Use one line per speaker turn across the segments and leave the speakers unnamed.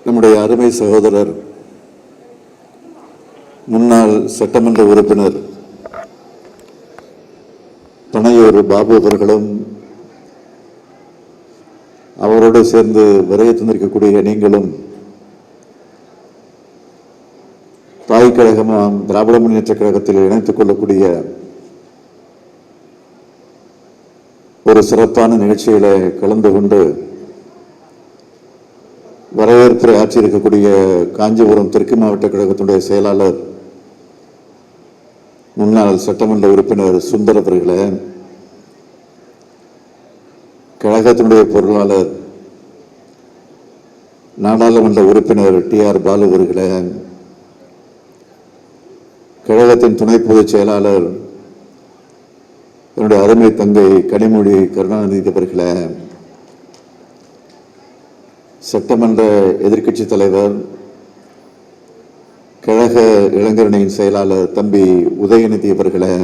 நம்முடைய அருமை சகோதரர் முன்னாள் சட்டமன்ற உறுப்பினர் பனையூர் பாபு அவர்களும் அவரோடு சேர்ந்து வருகை தந்திருக்கக்கூடிய நீங்களும் தாய் கழகமாம் திராவிட முன்னேற்ற கழகத்தில் இணைத்துக் கொள்ளக்கூடிய ஒரு சிறப்பான நிகழ்ச்சியில கலந்து கொண்டு வரவேற்புரை ஆற்றியிருக்கக்கூடிய காஞ்சிபுரம் தெற்கு மாவட்ட கழகத்தினுடைய செயலாளர் முன்னாள் சட்டமன்ற உறுப்பினர் சுந்தர் அவர்களே, கழகத்தினுடைய பொருளாளர் நாடாளுமன்ற உறுப்பினர் TR பாலு அவர்களே, கழகத்தின் துணை பொதுச் செயலாளர் என்னுடைய அருமை தங்கை கனிமொழி கருணாநிதி அவர்களே, சட்டமன்ற எதிர்க்கட்சி தலைவர் கழக இளைஞரணியின் செயலாளர் தம்பி உதயநிதி அவர்களே,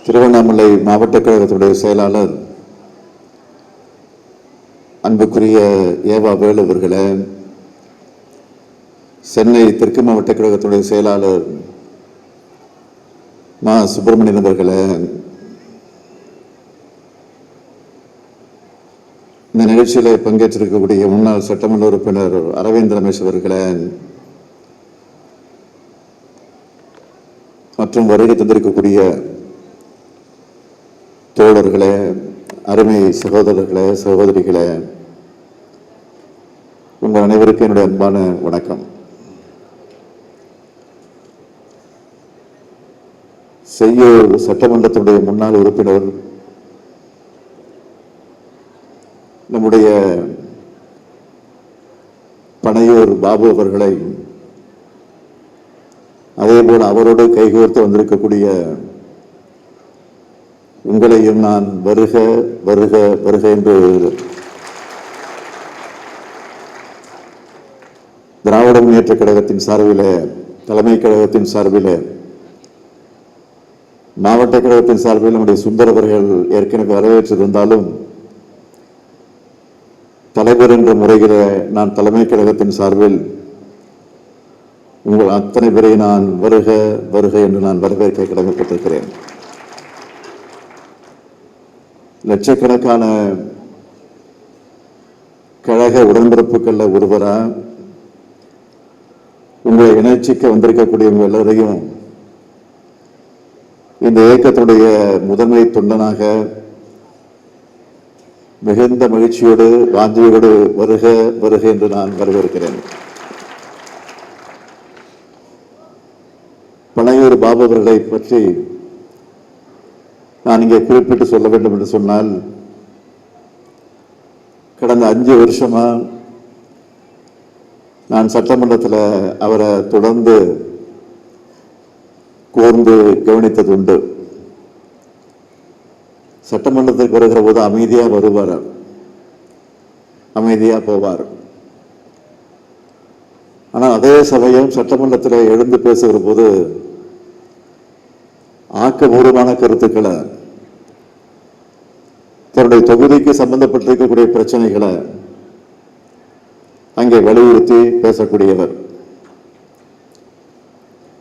திருவண்ணாமலை மாவட்ட கழகத்துடைய செயலாளர் அன்புக்குரிய ஏவா வேலு அவர்களே, சென்னை தெற்கு மாவட்ட கழகத்துடைய செயலாளர் மா சுப்பிரமணியன் அவர்களே, இந்த நிகழ்ச்சியில பங்கேற்றிருக்கக்கூடிய முன்னாள் சட்டமன்ற உறுப்பினர் அரவிந்த் ரமேஷ் அவர்களே மற்றும் வருகை தந்திருக்கக்கூடிய தோழர்களே, அருமை சகோதரர்களே, சகோதரிகளே, உங்கள் அனைவருக்கும் என்னுடைய அன்பான வணக்கம். செய்யூர் சட்டமன்றத்தினுடைய முன்னாள் உறுப்பினர் நம்முடைய பனையூர் பாபு அவர்களை, அதேபோல் அவரோடு கைகோர்த்து வந்திருக்கக்கூடிய உங்களையும் நான் வருக வருக வருக என்று திராவிட முன்னேற்ற கழகத்தின் சார்பிலே, தலைமை கழகத்தின் சார்பிலே, மாவட்ட கழகத்தின் சார்பில் நம்முடைய சுந்தர் அவர்கள் ஏற்கனவே வரவேற்றிருந்தாலும் தலைவர் என்ற முறையில் நான் தலைமை கழகத்தின் சார்பில் உங்கள் அத்தனை பேரை நான் வருக வருக என்று நான் வரவேற்க கடமைப்பட்டிருக்கிறேன். லட்சக்கணக்கான கழக உடன்பிறப்புகள்ல ஒருவரா உங்களை இணைச்சிக்க வந்திருக்கக்கூடிய உங்கள் எல்லாரையும் இந்த இயக்கத்துடைய முதன்மை தொண்டனாக மிகுந்த மகிழ்ச்சியோடு வாஞ்சியோடு வருக வருக என்று நான் வரவேற்கிறேன். பனையூர் பாபு அவர்களை பற்றி நான் இங்கே குறிப்பிட்டு சொல்ல வேண்டும் என்று சொன்னால், கடந்த 5 வருஷமா நான் சட்டமன்றத்தில் அவரை தொடர்ந்து கூர்ந்து கவனித்தது உண்டு. சட்டமன்றத்துக்கு வருகிற போது அமைதியா வருவார், அமைதியா போவார். ஆனால் அதே சமயம் சட்டமன்றத்தில் எழுந்து பேசுகிற போது ஆக்கபூர்வமான கருத்துக்களை, தன்னுடைய தொகுதிக்கு சம்பந்தப்பட்டிருக்கக்கூடிய பிரச்சனைகளை அங்கே வலியுறுத்தி பேசக்கூடியவர்.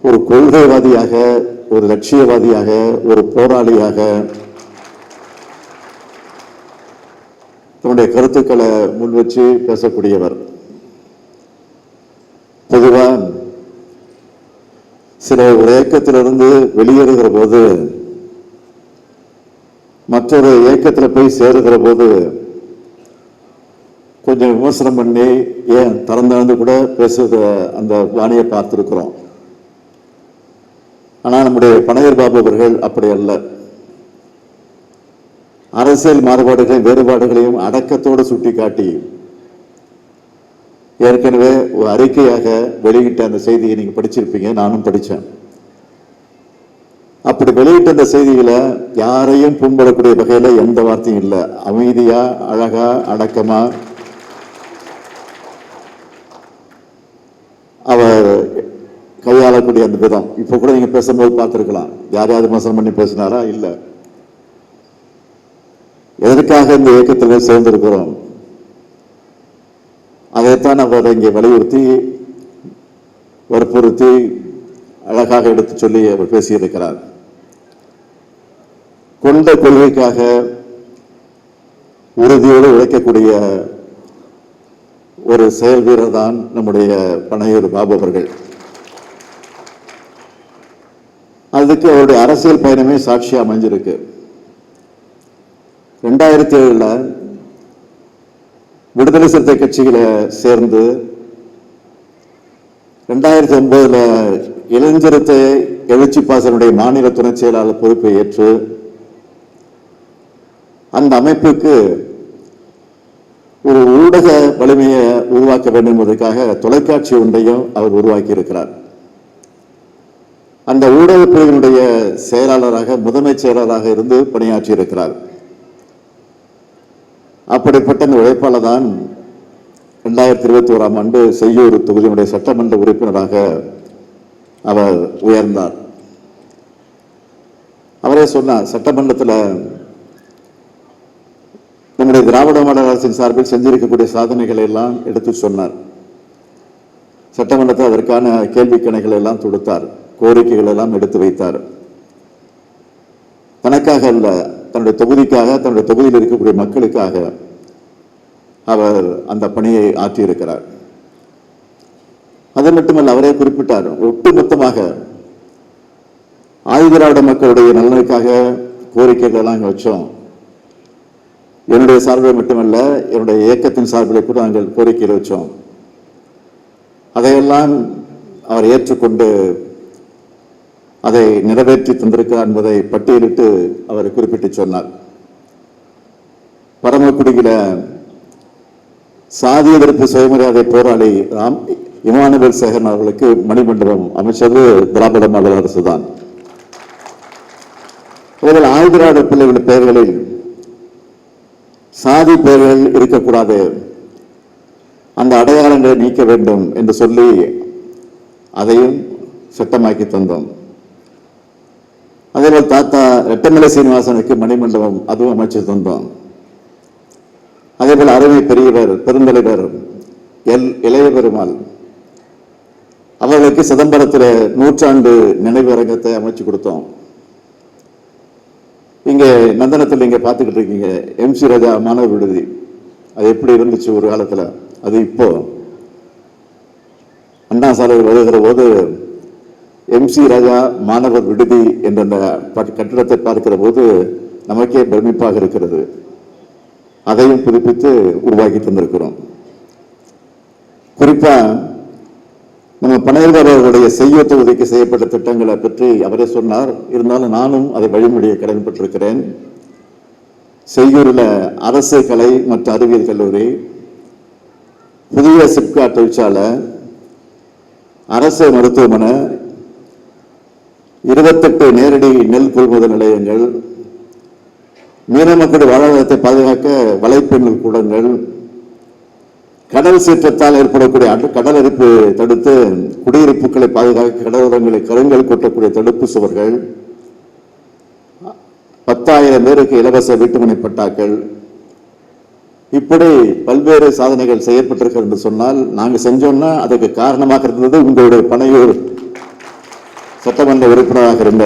ஒரு கொள்கைவாதியாக, ஒரு லட்சியவாதியாக, ஒரு போராளியாக தன்னுடைய கருத்துக்களை முன்வச்சு பேசக்கூடியவர். பொதுவா சில ஒரு இயக்கத்திலிருந்து வெளியேறுகிற போது மற்றொரு இயக்கத்தில் போய் சேருகிற போது கொஞ்சம் விமர்சனம் பண்ணி ஏன் திறந்து கூட பேசுகிற அந்த வாணியை பார்த்திருக்கிறோம். ஆனால் நம்முடைய பனையூர் பாபு அவர்கள் அப்படி அல்ல. அரசியல் மாறுபாடுகளையும் வேறுபாடுகளையும் அடக்கத்தோடு சுட்டிக்காட்டி ஏற்கனவே ஒரு அறிக்கையாக வெளியிட்ட அந்த செய்தியை நீங்க படிச்சிருப்பீங்க, நானும் படித்தேன். அப்படி வெளியிட்ட அந்த செய்திகளை யாரையும் புண்படக்கூடிய வகையில எந்த வார்த்தையும் இல்லை. அமைதியா, அழகா, அடக்கமா அவர் கையாளக்கூடிய அந்த விதம். இப்ப கூட நீங்க பேசும்போது பார்த்திருக்கலாம், யாரையாவது விமர்சனம் பண்ணி பேசினாரா? இல்லை. எதற்காக இந்த இயக்கத்தில் சேர்ந்திருக்கிறோம்? அதைத்தான் அவர் இங்கே வலியுறுத்தி வற்புறுத்தி அழகாக எடுத்து சொல்லி அவர் பேசியிருக்கிறார். கொண்ட கொள்கைக்காக உறுதியோடு உழைக்கக்கூடிய ஒரு செயல் வீரர் தான் நம்முடைய பனையூர் பாபு அவர்கள். அதுக்கு அவருடைய அரசியல் பயணமே சாட்சியா அமைஞ்சிருக்கு. 2007 விடுதலை சிறுத்தை கட்சியில சேர்ந்து 2009 இளஞ்சிறுத்தை எழுச்சி பாசனுடைய மாநில துணை செயலாளர் பொறுப்பை ஏற்று அந்த அமைப்புக்கு ஒரு ஊடக வலிமையை உருவாக்க வேண்டும் என்பதற்காக தொலைக்காட்சி ஒன்றையும் அவர் உருவாக்கி இருக்கிறார். அந்த ஊடக பிரிவினுடைய செயலாளராக முதன்மை செயலாளராக இருந்து பணியாற்றி இருக்கிறார். அப்படிப்பட்ட அந்த உழைப்பாளர் தான் 2021ஆம் ஆண்டு செய்யூர் தொகுதியினுடைய சட்டமன்ற உறுப்பினராக அவர் உயர்ந்தார். அவரே சொன்னார், சட்டமன்றத்தில் நம்முடைய திராவிட மாடல் அரசின் சார்பில் செஞ்சிருக்கக்கூடிய சாதனைகளை எல்லாம் எடுத்து சொன்னார். சட்டமன்றத்தில் அதற்கான கேள்வி கணைகளை எல்லாம் தொடுத்தார், கோரிக்கைகள் எல்லாம் எடுத்து வைத்தார். தனக்காக அல்ல, தன்னுடைய தொகுதிக்காக, தன்னுடைய தொகுதியில் இருக்கக்கூடிய மக்களுக்காக அவர் அந்த பணியை ஆற்றியிருக்கிறார். அது மட்டுமல்ல, அவரே குறிப்பிட்டார், ஒட்டுமொத்தமாக ஆதிதிராவிட மக்களுடைய நலனுக்காக கோரிக்கைகள் எல்லாம் வச்சோம். என்னுடைய சார்பில் மட்டுமல்ல, என்னுடைய இயக்கத்தின் சார்பில் கூட நாங்கள் கோரிக்கைகள் வச்சோம். அதையெல்லாம் அவர் ஏற்றுக்கொண்டு அதை நிறைவேற்றி தந்திருக்கிறார் என்பதை பட்டியலிட்டு அவர் குறிப்பிட்டு சொன்னார். பரமக்குடியில சாதி எதிர்ப்பு சுயமரியாதை போராளி இமானுவேல் சேகரன் அவர்களுக்கு மணிமண்டபம் அமைச்சது திராவிட மாடல் அரசு தான். ஆதிதிராவிட பிள்ளைகளின் பெயர்களில் சாதி பெயர்கள் இருக்கக்கூடாது, அந்த அடையாளங்களை நீக்க வேண்டும் என்று சொல்லி அதையும் சட்டமாக்கி தந்தோம். அதேபோல் தாத்தா ரெட்டமலை சீனிவாசனுக்கு மணிமண்டபம் அதுவும் அமைச்சு தந்தோம். அதேபோல் அருமை பெரியவர் பெருந்தலைவர் இளைய பெருமாள் அவர்களுக்கு சிதம்பரத்தில் 100ஆண்டு நினைவு அரங்கத்தை அமைச்சு கொடுத்தோம். இங்கே நந்தனத்தில் நீங்க பார்த்துக்கிட்டு இருக்கீங்க MC ராஜா மாணவர் விடுதி, அது எப்படி இருந்துச்சு ஒரு காலத்துல, அது இப்போ அண்ணா சாலையில் வருகிற போது MC ராஜா மாணவர் விடுதி என்ற அந்த கட்டிடத்தை பார்க்கிற போது நமக்கே பிரமிப்பாக இருக்கிறது. அதையும் புதுப்பித்து உருவாக்கி தந்திருக்கிறோம். குறிப்பா நம்ம பனையூர் அவர்களுடைய செய்யூர் தொகுதிக்கு செய்யப்பட்ட திட்டங்களை பற்றி அவரே சொன்னார். இருந்தாலும் நானும் அதை வழிமொழிய கடமைப்பட்டிருக்கிறேன். செய்யூரில் அரசு கலை மற்றும் அறிவியல் கல்லூரி, புதிய சிப்காட் தொழிற்சாலை, அரசு மருத்துவமனை, 28 நேரடி நெல் கொள்முதல் நிலையங்கள், மீன மக்களுடைய வாழ்வாதாரத்தை பாதுகாக்க வலைப்பெண்கள் கூடங்கள், கடல் சீற்றத்தால் ஏற்படக்கூடிய கடல் அரிப்பு தடுத்து குடியிருப்புகளை பாதுகாக்க கடலோரங்களை கருங்கல் கொட்டக்கூடிய தடுப்பு சுவர்கள், 10,000 பேருக்கு இலவச வீட்டுமனை பட்டாக்கள், இப்படி பல்வேறு சாதனைகள் செய்யப்பட்டிருக்கிறது என்று சொன்னால், நாங்கள் செஞ்சோம்னா அதுக்கு காரணமாக இருந்தது உங்களுடைய பனையூர் சட்டமன்ற உறுப்பினராக இருந்த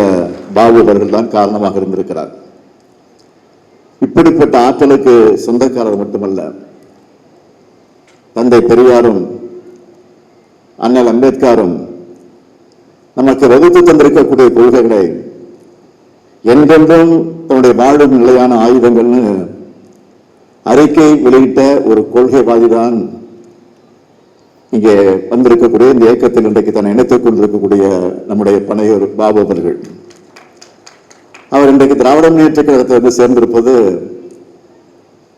பாபு அவர்கள் தான் காரணமாக இருந்திருக்கிறார். இப்படிப்பட்ட ஆற்றலுக்கு சொந்தக்காரர் மட்டுமல்ல, தந்தை பெரியாரும் அண்ணல் அம்பேத்கரும் நமக்கு வகுத்து தந்திருக்கக்கூடிய கொள்கைகளை என்றென்றும் தன்னுடைய வாழும் நிலையான ஆயுதங்கள்னு அறிக்கை வெளியிட்ட ஒரு கொள்கைவாதிதான் இங்கே வந்திருக்கக்கூடிய இந்த இயக்கத்தில் இன்றைக்கு தன்னை இணைத்துக் கொண்டிருக்கக்கூடிய நம்முடைய பனையூர் பாபு அவர்கள். அவர் இன்றைக்கு திராவிட முன்னேற்ற கழகத்தை வந்து சேர்ந்திருப்பது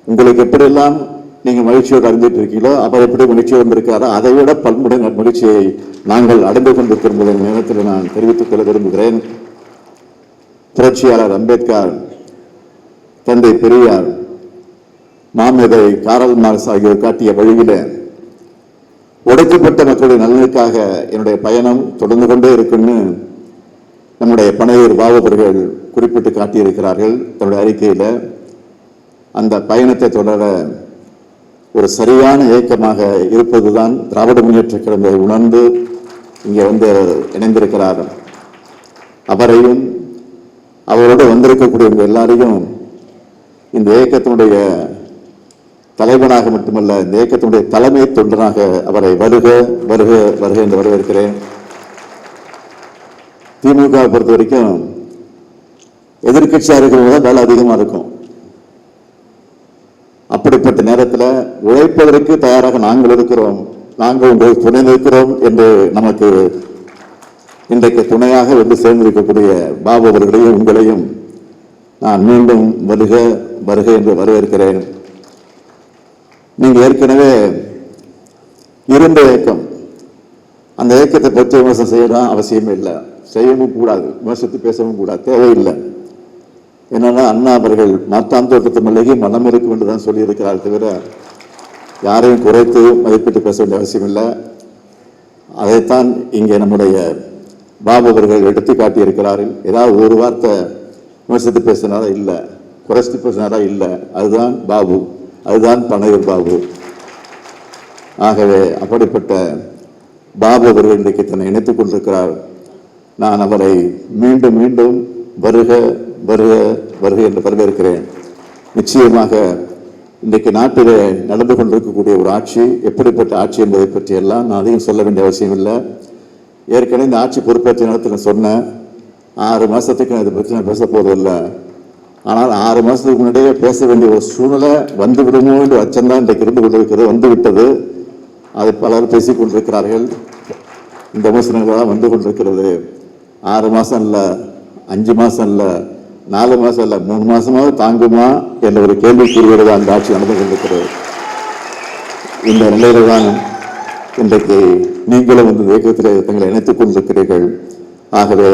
உங்களுக்கு எப்படியெல்லாம் நீங்க மகிழ்ச்சியோடு அறிஞ்சிட்டு இருக்கீங்களோ அவர் எப்படி மகிழ்ச்சியோடு வந்திருக்காரோ அதை விட பன்முடன் மகிழ்ச்சியை நாங்கள் அடைந்து கொண்டிருக்கிற நேரத்தில் நான் தெரிவித்துக் கொள்ள விரும்புகிறேன். புரட்சியாளர் அம்பேத்கர், தந்தை பெரியார், மாமேதை காரல் மார்க்ஸ் ஆகியோர் காட்டிய வழியில ஒடுக்கப்பட்ட மக்களுடைய நலனுக்காக என்னுடைய பயணம் தொடர்ந்து கொண்டே இருக்குன்னு நம்முடைய பனையூர் பாபு அவர்கள் குறிப்பிட்டு காட்டியிருக்கிறார்கள் தன்னுடைய அறிக்கையில. அந்த பயணத்தை தொடர ஒரு சரியான இயக்கமாக இருப்பதுதான் திராவிட முன்னேற்ற கழகத்தை உணர்ந்து இங்கே வந்து இணைந்திருக்கிறார். அவரையும் அவரோடு வந்திருக்கக்கூடிய எல்லாரையும் இந்த இயக்கத்தினுடைய தலைவனாக மட்டுமல்ல, இந்த இயக்கத்தினுடைய தலைமை தொண்டனாக அவரை வருக வருக வருக என்று வரவேற்கிறேன். திமுக பொறுத்த வரைக்கும் எதிர்கட்சியா இருக்கிறவங்க தான் வேலை அதிகமா இருக்கும். அப்படிப்பட்ட நேரத்தில் உழைப்பதற்கு தயாராக நாங்கள் இருக்கிறோம், நாங்கள் உங்களுக்கு துணை நிற்கிறோம் என்று நமக்கு இன்றைக்கு துணையாக வந்து சேர்ந்திருக்கக்கூடிய பாபு அவர்களையும் உங்களையும் நான் மீண்டும் வருக வருக என்று வரவேற்கிறேன். நீங்க ஏற்கனவே இருந்த இயக்கம், அந்த இயக்கத்தை பற்றி விமர்சனம் செய்யலாம் அவசியமே இல்லை, செய்யவும் கூடாது, விமர்சித்து பேசவும் கூடாது, தேவையில்லை. என்னன்னா அண்ணா அவர்கள் மாத்தாந்தோட்டத்து மல்லிகை மனம் இருக்கும் என்று தான் சொல்லியிருக்கிறார் தவிர யாரையும் குறைத்து மதிப்பிட்டு பேச வேண்டிய அவசியம் இல்லை. அதைத்தான் இங்கே நம்முடைய பாபு அவர்கள் எடுத்து காட்டியிருக்கிறார்கள். ஏதாவது ஒரு வார்த்தை விமர்சித்து பேசினாரா இல்லை, குறைத்து பேசினாரா இல்லை, அதுதான் பாபு, அதுதான் பனையூர் பாபு. ஆகவே அப்படிப்பட்ட பாபு அவர்கள் இன்றைக்கு தன்னை இணைத்துக் கொண்டிருக்கிறார். நான் அவரை மீண்டும் மீண்டும் வருக வருக வருக என்று வரவேற்கிறேன். நிச்சயமாக இன்றைக்கு நாட்டிலே நடந்து கொண்டிருக்கக்கூடிய ஒரு ஆட்சி எப்படிப்பட்ட ஆட்சி என்பதை பற்றி எல்லாம் நான் அதையும் சொல்ல வேண்டிய அவசியம் இல்லை. ஏற்கனவே இந்த ஆட்சி பொறுப்பேற்ற நேரத்தில் நான் சொன்னேன், 6 மாதத்துக்கு நான் இதை பற்றி நான் பேச போவதில்லை. ஆனால் 6 மாதத்துக்கு முன்னாடியே பேச வேண்டிய ஒரு சூழ்நிலை வந்து விடுமோ என்று அச்சம்தான் இன்றைக்கு இருந்து கொண்டிருக்கிறது, வந்து விட்டது. அதை பலர் பேசிக் கொண்டிருக்கிறார்கள். இந்த விமர்சனங்கள் தான் வந்து கொண்டிருக்கிறது. 6 மாதம் இல்லை, 5 மாதம் இல்லை, 4 மாதம் இல்லை, 3 மாதமாவது தாங்குமா என்ற ஒரு கேள்விக்குறியோடு தான் அந்த ஆட்சி நடந்து கொண்டிருக்கிறது. இந்த நிலையில தான் இன்றைக்கு நீங்களும் இந்த இயக்கத்தில் தங்களை இணைத்துக் கொண்டிருக்கிறீர்கள். ஆகவே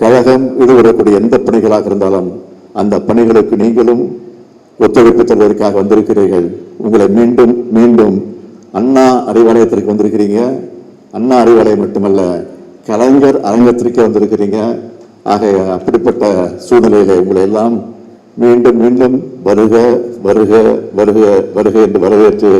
கழகம் ஈடுபடக்கூடிய எந்த பணிகளாக இருந்தாலும் அந்த பணிகளுக்கு நீங்களும் ஒத்துழைப்பு தருவதற்காக வந்திருக்கிறீர்கள். உங்களை மீண்டும் மீண்டும் அண்ணா அறிவாலயத்திற்கு வந்திருக்கிறீங்க. அண்ணா அறிவாலயம் மட்டுமல்ல, கலைஞர் அரங்கத்திற்கே வந்திருக்கிறீங்க. ஆக அப்படிப்பட்ட சூழ்நிலையில உங்களை எல்லாம் மீண்டும் மீண்டும் வருக வருக வருக வருக என்று வரவேற்று